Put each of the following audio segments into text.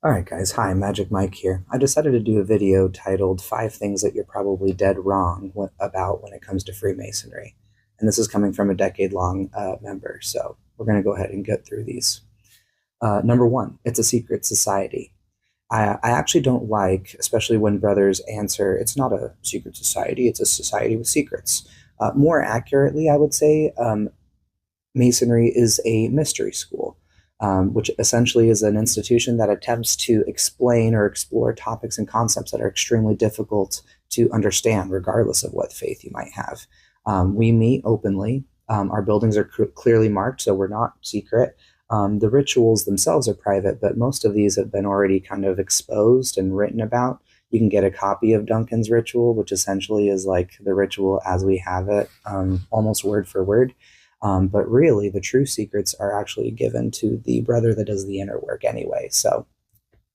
All right, guys. Hi, Magic Mike here. I decided to do a video titled Five Things That You're Probably Dead Wrong About When It Comes to Freemasonry. And this is coming from a decade-long member, so we're going to go ahead and get through these. Number one, it's a secret society. I actually don't like, especially when brothers answer, it's not a secret society, it's a society with secrets. More accurately, I would say Masonry is a mystery school, which essentially is an institution that attempts to explain or explore topics and concepts that are extremely difficult to understand, regardless of what faith you might have. We meet openly. Our buildings are clearly marked, so we're not secret. The rituals themselves are private, but most of these have been already kind of exposed and written about. You can get a copy of Duncan's ritual, which essentially is like the ritual as we have it, almost word for word. But really, the true secrets are actually given to the brother that does the inner work anyway. So,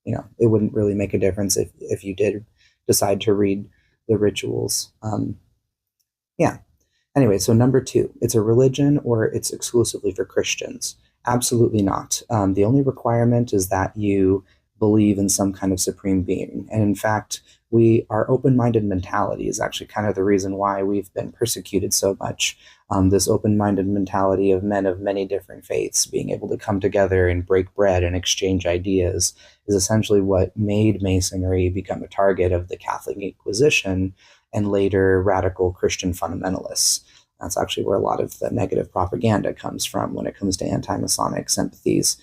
it wouldn't really make a difference if you did decide to read the rituals. Yeah. Anyway, so number two, it's a religion or it's exclusively for Christians? Absolutely not. The only requirement is that you believe in some kind of supreme being. And in fact, our open-minded mentality is actually kind of the reason why we've been persecuted so much. This open-minded mentality of men of many different faiths being able to come together and break bread and exchange ideas is essentially what made Masonry become a target of the Catholic Inquisition and later radical Christian fundamentalists. That's actually where a lot of the negative propaganda comes from when it comes to anti-Masonic sympathies.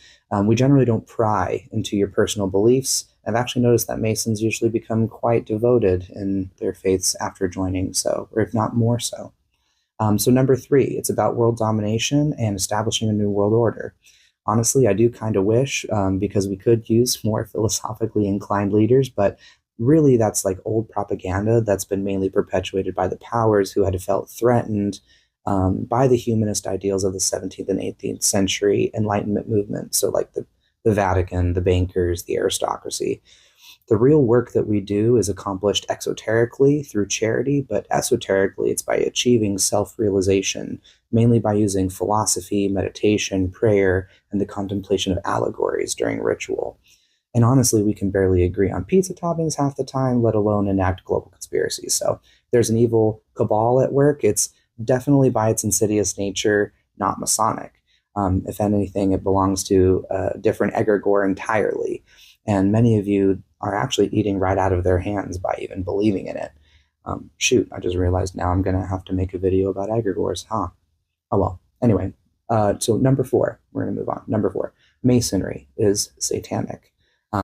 We generally don't pry into your personal beliefs. I've actually noticed that Masons usually become quite devoted in their faiths after joining, so, or if not more so. So number three, it's about world domination and establishing a new world order. Honestly, I do kind of wish, because we could use more philosophically inclined leaders, but really that's like old propaganda that's been mainly perpetuated by the powers who had felt threatened by the humanist ideals of the 17th and 18th century Enlightenment movement. So, like the Vatican, the bankers, the aristocracy. The real work that we do is accomplished exoterically through charity, but esoterically, it's by achieving self realization, mainly by using philosophy, meditation, prayer, and the contemplation of allegories during ritual. And honestly, we can barely agree on pizza toppings half the time, let alone enact global conspiracies. So there's an evil cabal at work. It's definitely by its insidious nature, not Masonic. If anything, it belongs to a different egregore entirely. And many of you are actually eating right out of their hands by even believing in it. Shoot, I just realized now I'm going to have to make a video about egregores, huh? Oh well. Anyway, so number four, we're going to move on. Number four, Masonry is satanic.